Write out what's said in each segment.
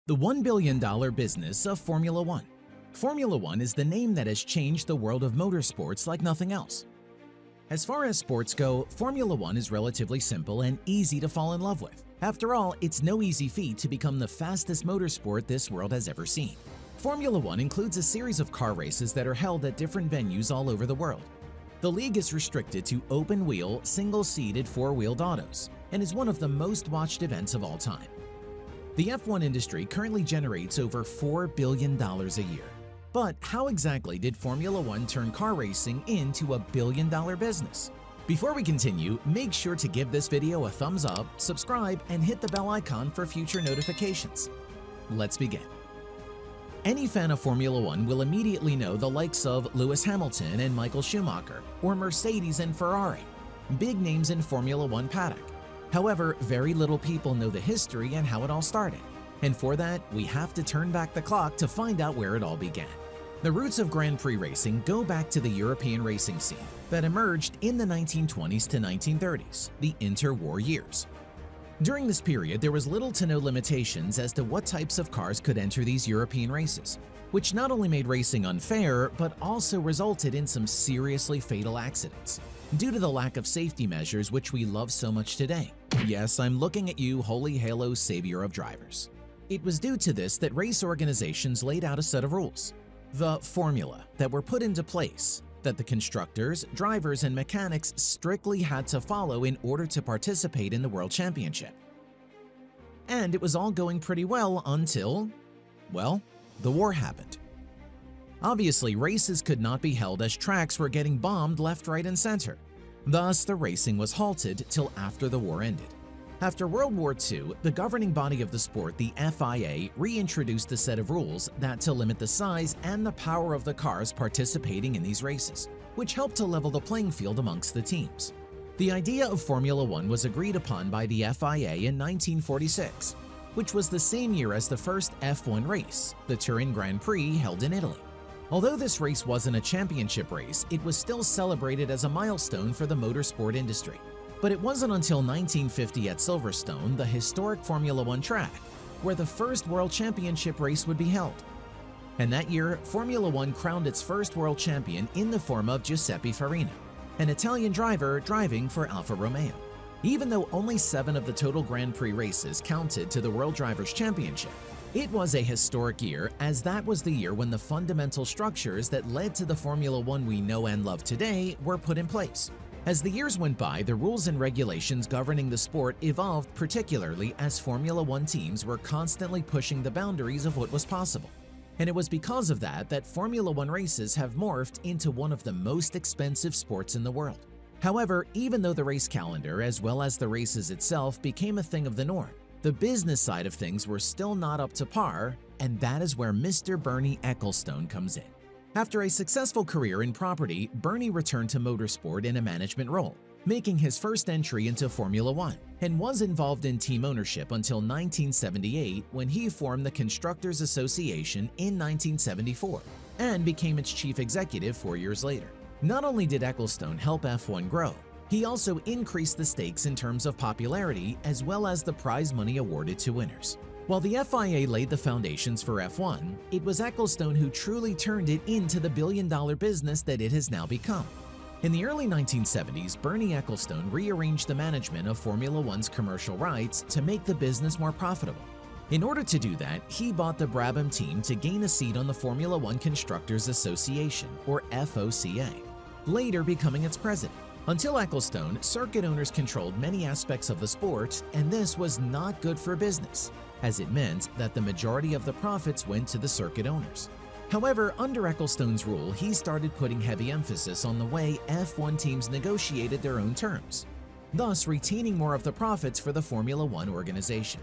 The $1 billion business of Formula One. Formula One is the name that has changed the world of motorsports like nothing else. As far as sports go, Formula One is relatively simple and easy to fall in love with. After all, it's no easy feat to become the fastest motorsport this world has ever seen. Formula One includes a series of car races that are held at different venues all over the world. The league is restricted to open-wheel, single-seated four-wheeled autos and is one of the most watched events of all time. The F1 industry currently generates over $4 billion a year. But how exactly did Formula One turn car racing into a billion-dollar business? Before we continue, make sure to give this video a thumbs up, subscribe, and hit the bell icon for future notifications. Let's begin. Any fan of Formula One will immediately know the likes of Lewis Hamilton and Michael Schumacher, or Mercedes and Ferrari, big names in Formula One paddock. However, very little people know the history and how it all started. And for that, we have to turn back the clock to find out where it all began. The roots of Grand Prix racing go back to the European racing scene that emerged in the 1920s to 1930s, the interwar years. During this period, there was little to no limitations as to what types of cars could enter these European races, which not only made racing unfair, but also resulted in some seriously fatal accidents due to the lack of safety measures which we love so much today. Yes, I'm looking at you, holy halo savior of drivers. It was due to this that race organizations laid out a set of rules, the formula, that were put into place that the constructors, drivers, and mechanics strictly had to follow in order to participate in the World Championship. And it was all going pretty well until, well, the war happened. Obviously, races could not be held as tracks were getting bombed left, right, and center. Thus, the racing was halted till after the war ended. After World War II, the governing body of the sport, the FIA, reintroduced a set of rules that to limit the size and the power of the cars participating in these races, which helped to level the playing field amongst the teams. The idea of Formula One was agreed upon by the FIA in 1946, which was the same year as the first F1 race, the Turin Grand Prix held in Italy. Although this race wasn't a championship race, it was still celebrated as a milestone for the motorsport industry. But it wasn't until 1950 at Silverstone, the historic Formula One track, where the first World Championship race would be held. And that year, Formula One crowned its first world champion in the form of Giuseppe Farina, an Italian driver driving for Alfa Romeo. Even though only 7 of the total Grand Prix races counted to the World Drivers' Championship, it was a historic year, as that was the year when the fundamental structures that led to the Formula One we know and love today were put in place. As the years went by, the rules and regulations governing the sport evolved, particularly as Formula One teams were constantly pushing the boundaries of what was possible. And it was because of that that Formula One races have morphed into one of the most expensive sports in the world. However, even though the race calendar as well as the races itself became a thing of the norm, the business side of things were still not up to par, and that is where Mr. Bernie Ecclestone comes in. After a successful career in property, Bernie returned to motorsport in a management role, making his first entry into Formula One, and was involved in team ownership until 1978 when he formed the Constructors Association in 1974 and became its chief executive 4 years later. Not only did Ecclestone help F1 grow, he also increased the stakes in terms of popularity as well as the prize money awarded to winners. While the FIA laid the foundations for F1, it was Ecclestone who truly turned it into the billion-dollar business that it has now become. In the early 1970s, Bernie Ecclestone rearranged the management of Formula One's commercial rights to make the business more profitable. In order to do that, he bought the Brabham team to gain a seat on the Formula One Constructors Association, or FOCA, later becoming its president. Until Ecclestone, circuit owners controlled many aspects of the sport, and this was not good for business, as it meant that the majority of the profits went to the circuit owners. However, under Ecclestone's rule, he started putting heavy emphasis on the way F1 teams negotiated their own terms, thus retaining more of the profits for the Formula One organization.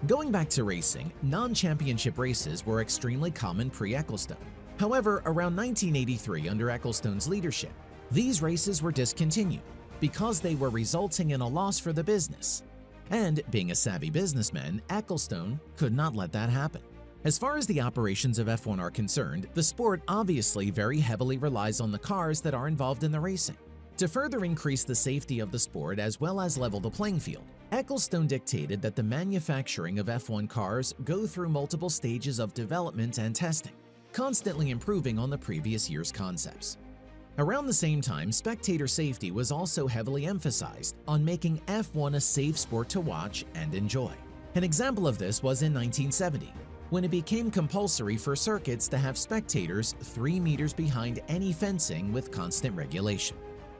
Going back to racing, non-championship races were extremely common pre-Ecclestone. However, around 1983 under Ecclestone's leadership, these races were discontinued because they were resulting in a loss for the business. And being a savvy businessman, Ecclestone could not let that happen. As far as the operations of F1 are concerned, the sport obviously very heavily relies on the cars that are involved in the racing. To further increase the safety of the sport as well as level the playing field, Ecclestone dictated that the manufacturing of F1 cars go through multiple stages of development and testing, constantly improving on the previous year's concepts. Around the same time, spectator safety was also heavily emphasized on making F1 a safe sport to watch and enjoy. An example of this was in 1970, when it became compulsory for circuits to have spectators 3 meters behind any fencing with constant regulation.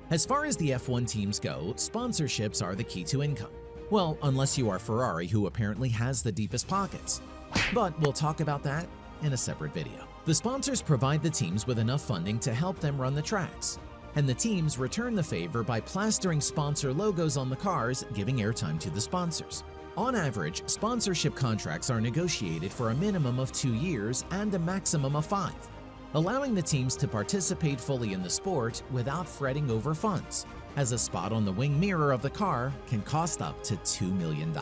As far as the F1 teams go, sponsorships are the key to income. Well, unless you are Ferrari, who apparently has the deepest pockets. But we'll talk about that in a separate video. The sponsors provide the teams with enough funding to help them run the tracks, and the teams return the favor by plastering sponsor logos on the cars, giving airtime to the sponsors. On average, sponsorship contracts are negotiated for a minimum of 2 years and a maximum of 5, allowing the teams to participate fully in the sport without fretting over funds, as a spot on the wing mirror of the car can cost up to $2 million.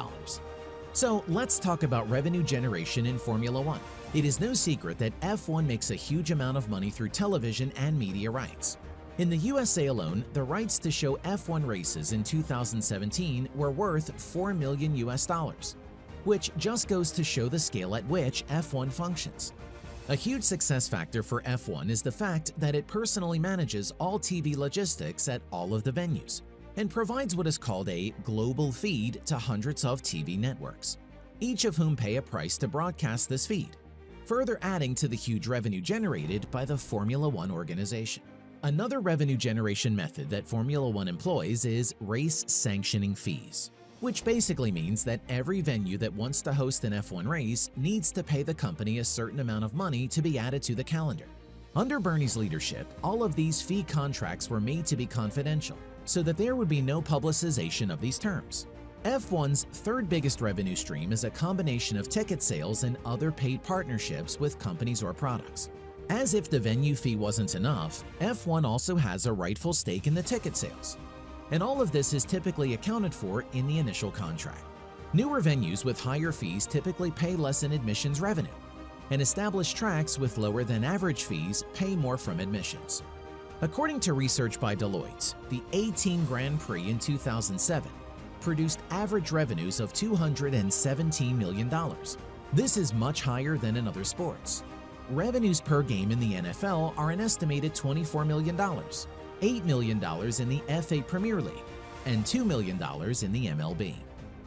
So let's talk about revenue generation in Formula One. It is no secret that F1 makes a huge amount of money through television and media rights. In the USA alone, the rights to show F1 races in 2017 were worth $4 million US, which just goes to show the scale at which F1 functions. A huge success factor for F1 is the fact that it personally manages all TV logistics at all of the venues and provides what is called a global feed to hundreds of TV networks, each of whom pay a price to broadcast this feed, further adding to the huge revenue generated by the Formula One organization. Another revenue generation method that Formula One employs is race sanctioning fees, which basically means that every venue that wants to host an F1 race needs to pay the company a certain amount of money to be added to the calendar. Under Bernie's leadership, all of these fee contracts were made to be confidential, so that there would be no publicization of these terms. F1's third biggest revenue stream is a combination of ticket sales and other paid partnerships with companies or products. As if the venue fee wasn't enough, F1 also has a rightful stake in the ticket sales, and all of this is typically accounted for in the initial contract. Newer venues with higher fees typically pay less in admissions revenue, and established tracks with lower than average fees pay more from admissions. According to research by Deloitte, the 18 Grand Prix in 2007 produced average revenues of $217 million. This is much higher than in other sports. Revenues per game in the NFL are an estimated $24 million, $8 million in the FA Premier League, and $2 million in the MLB.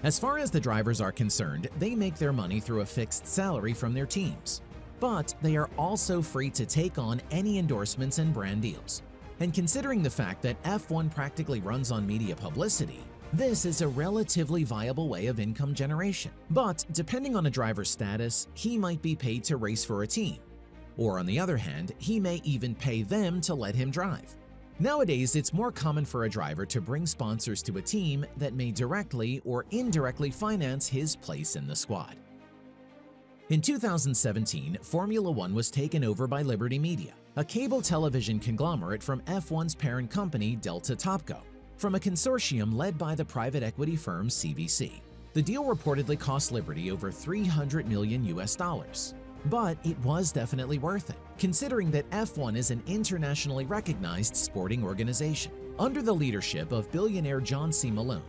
As far as the drivers are concerned, they make their money through a fixed salary from their teams, but they are also free to take on any endorsements and brand deals. And considering the fact that F1 practically runs on media publicity, this is a relatively viable way of income generation. But depending on a driver's status, he might be paid to race for a team, or on the other hand, he may even pay them to let him drive. Nowadays, it's more common for a driver to bring sponsors to a team that may directly or indirectly finance his place in the squad. In 2017, Formula One was taken over by Liberty Media, a cable television conglomerate from F1's parent company Delta Topco, from a consortium led by the private equity firm CVC. The deal reportedly cost Liberty over $300 million US, but it was definitely worth it, considering that F1 is an internationally recognized sporting organization. Under the leadership of billionaire John C. Malone,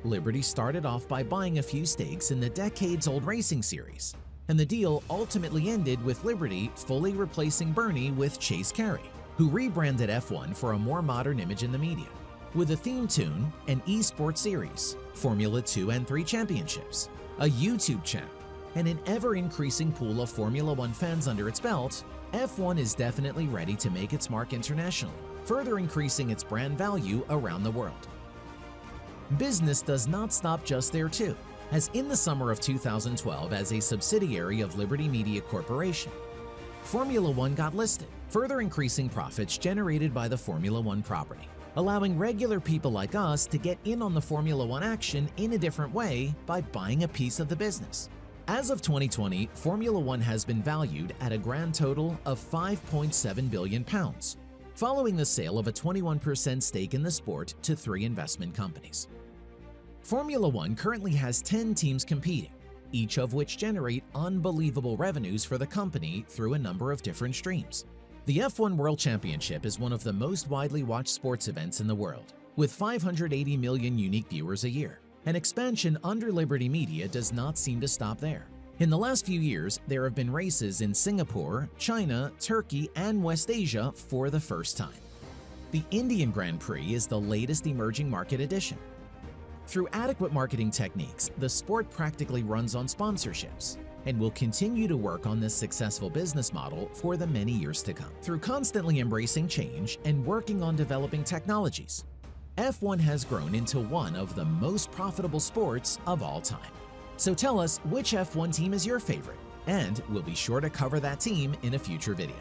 Liberty started off by buying a few stakes in the decades-old racing series, and the deal ultimately ended with Liberty fully replacing Bernie with Chase Carey, who rebranded F1 for a more modern image in the media, with a theme tune, an esports series, Formula 2 and 3 championships, a YouTube channel, and an ever-increasing pool of Formula One fans under its belt. F1 is definitely ready to make its mark internationally, further increasing its brand value around the world. Business does not stop just there too, as in the summer of 2012, as a subsidiary of Liberty Media Corporation, Formula One got listed, further increasing profits generated by the Formula One property, allowing regular people like us to get in on the Formula One action in a different way by buying a piece of the business. As of 2020, Formula One has been valued at a grand total of £5.7 billion, following the sale of a 21% stake in the sport to 3 investment companies. Formula One currently has 10 teams competing, each of which generate unbelievable revenues for the company through a number of different streams. The F1 World Championship is one of the most widely watched sports events in the world, with 580 million unique viewers a year. And expansion under Liberty Media does not seem to stop there. In the last few years, there have been races in Singapore, China, Turkey, and West Asia for the first time. The Indian Grand Prix is the latest emerging market addition. Through adequate marketing techniques, the sport practically runs on sponsorships and will continue to work on this successful business model for the many years to come. Through constantly embracing change and working on developing technologies, F1 has grown into one of the most profitable sports of all time. So tell us which F1 team is your favorite, and we'll be sure to cover that team in a future video.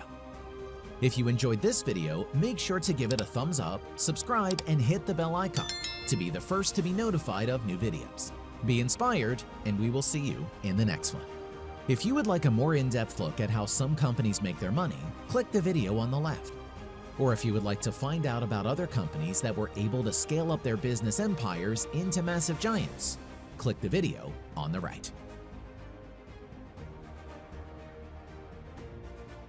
If you enjoyed this video, make sure to give it a thumbs up, subscribe, and hit the bell icon to be the first to be notified of new videos. Be inspired, and we will see you in the next one. If you would like a more in-depth look at how some companies make their money, click the video on the left. Or if you would like to find out about other companies that were able to scale up their business empires into massive giants, click the video on the right.